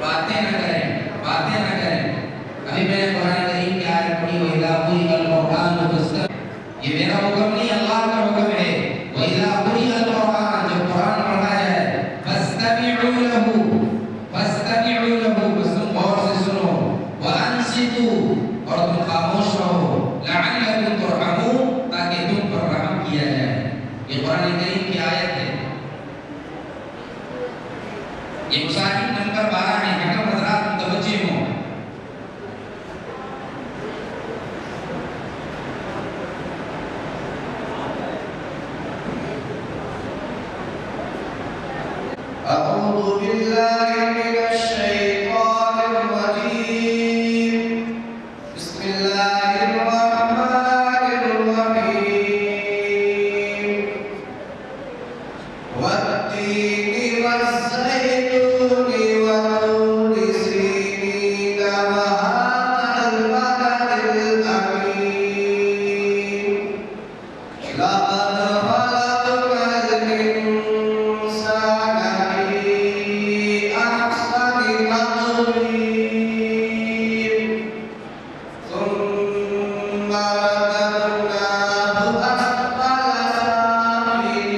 बातें न करें, बातें न करें। अभी मैंने कुरान करीम की आयत पढ़ी, वइज़ा कुरिअल कुरआन फस्तमिअ। ये मेरा हुक्म नहीं, अल्लाह का हुक्म है। वइज़ा कुरिअल कुरआन, जब कुरान पढ़ा जाए, फस्तमिअू लहू, फस्तमिअू लहू, बस तुम गौर से सुनो। वअनसितू, और तुम खामोश रहो। लअल्लकुम तुरहमून, ताकि तुम पर रहम किया जाए। ये कुरान करीम की आयत है। ये मुसाहिब नंबर 12 है। हकम हज़रात मुतवज्जे हो। أعوذ بالله من الشيطان الرجيم. بسم الله الرحمن الرحيم. والتين والزيتون وطور سينين وهذا البلد الأمين. لقد خلقنا الإنسان في أحسن تقويم. ثم رددناه أسفل سافلين.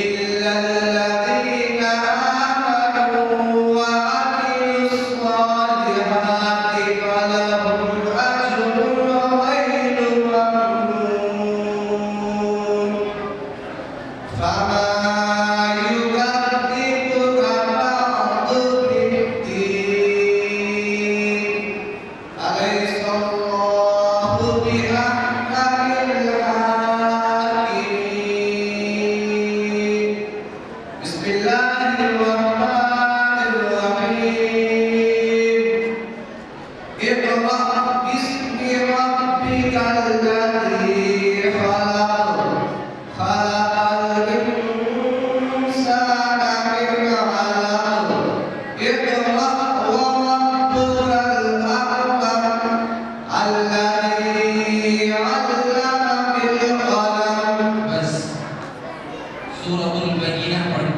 إلا الذين آمنوا وعملوا الصالحات فلهم أجر غير ممنون. فما يكذبك بعد بالدين. أليس الله بأحكم الحاكمين. بسم الله الرحمن الرحيم. اقرأ باسم ربك الذي خلق. خلق الإنسان من علق. اقرأ وربك الأكرم الذي علم بالقلم. बस सूरतुल बय्यिना पढ़।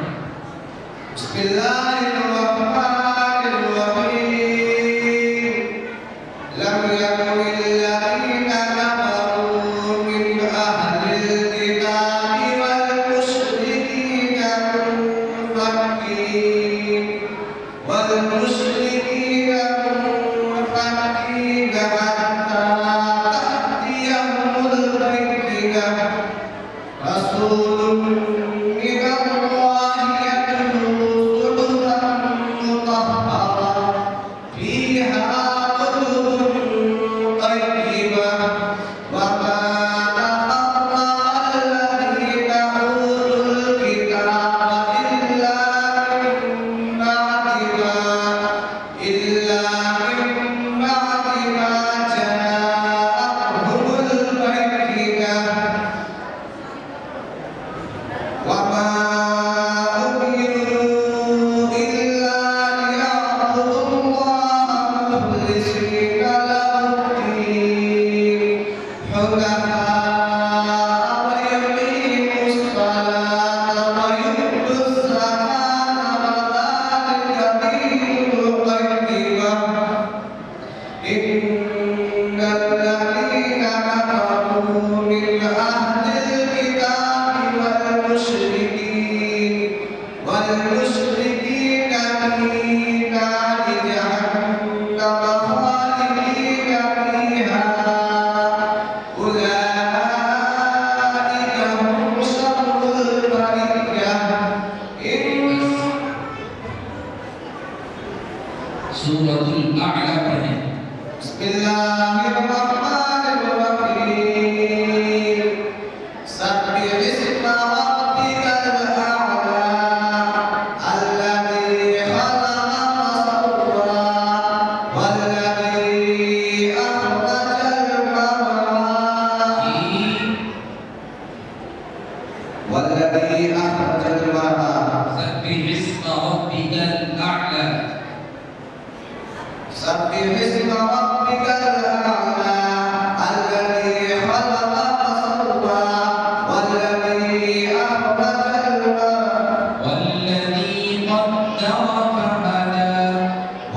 بسم الله الرحمن الرحيم. لم يكن الذين كفروا من أهل الكتاب والمشركين منفكين حتى تأتيهم البينة. رسول من الله يتلو صحفا مطهرة فيها كتب قيمة عليها أولئك هم شر البرية सूरतुल अअला पढ़ें। बिस्मिल्लाहिर्रहमानिर्रहीम सब्बिह बिस्म रब्बिकल अअला अल्लज़ी खलक़ फसव्वा वल्लज़ी अखरजल मरआ वल्लज़ी अखरजल मरआ सब्बिह बिस्म रब्बिकल अअला सब्बिह बिस्म रब्बिकल अअला अल्लज़ी खलक़ फसव्वा वल्लज़ी अखरजल मरआ वल्लज़ी क़द्दर फहदा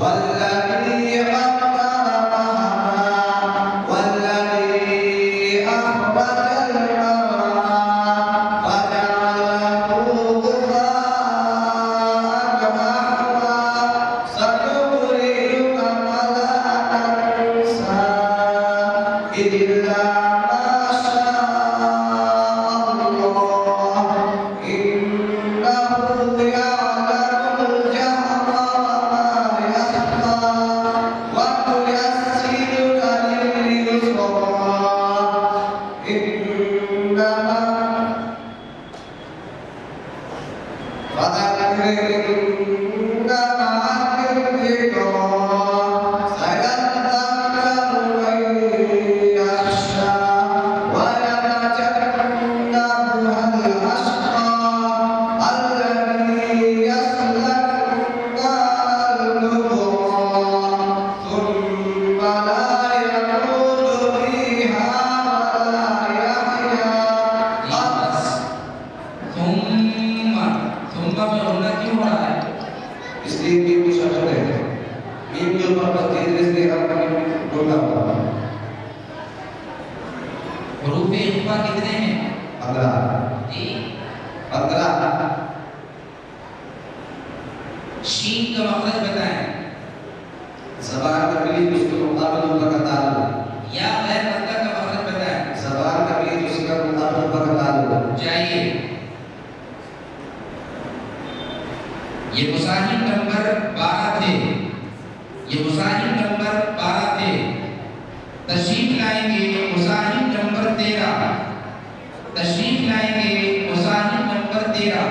वल्लज़ी क़द्दर फहदा वल्लज़ी अखरजल मरआ फजअलहु गुसाअन अहवा सनुक़रिउक फला तंसा इल्ला मा शाअ अल्लाह इन्नहु यअलमुल जहरा वमा यख्फा वनुयस्सिरुक लिल-युस्रा इन्नमा फदक्किर इन्नमा الذكرى سيذكر من يخشى ويتجنبها الأشقى الذي يصلى النار الكبرى ثم لا يموت فيها ولا يحيا बस थुम्मा में होना क्यों हो रहा है? इसलिए मीम को शब्द है मीम के ऊपर बस धीरे धीरे आपका मीम बोलना होगा हुरूफ इख्फा कितने हैं? 15 जी 15 शीन का मखरज बताएं। ज़बान का बीच उसके मुताबिक ऊपर का तालुक या गैर मद्दा का मखरज बताएं। ज़बान का बीच उसका मुताबिक ऊपर का तालुक जाइए, ये मुसाहिब नंबर 12 थे, ये मुसाहिब नंबर 12 थे। तशरीफ लाएंगे मुसाहिब नंबर 13, तशरीफ लाएंगे मुसाहिब नंबर 13।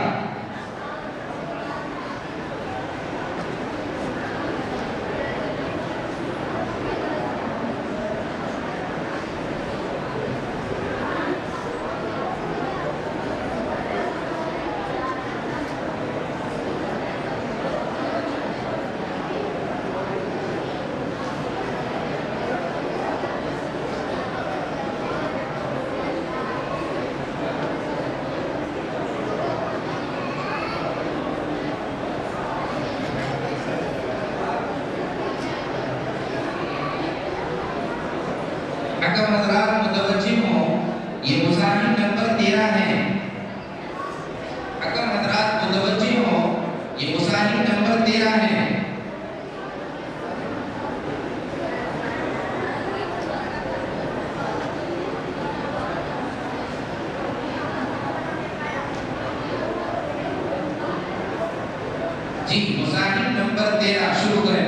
अगर हज़रात मुतवज्जिह हो, ये मुसाहिब नंबर 13 है। अगर हज़रात मुतवज्जिह हो, ये मुसाहिब नंबर 13 है। जी मुसाहिब नंबर 13 शुरू करें।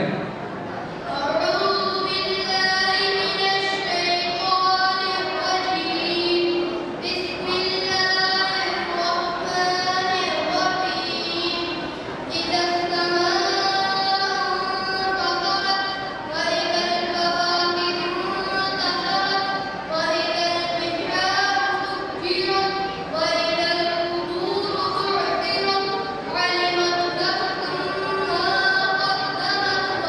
أعوذ بالله من الشيطان الرجيم بسم الله الرحمن الرحيم إذا السماء انفطرت وإذا الكواكب انتثرت وإذا البحار سجرت وإذا القبور بعثرت علمت نفس ما قدمت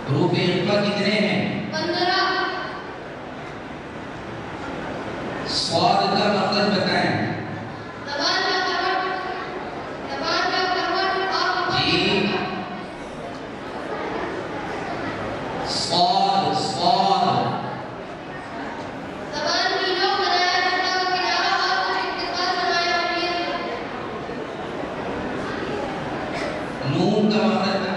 हरूफ इख्फा कितने हैं? 15। स्वाद का मतलब बताएं। जबान का करवट जी स्वाद स्वाद जबान की नोक बनाया जिसका किनारा और कुछ इत्तिसाल फरमाया हुआ है। नून का मतलब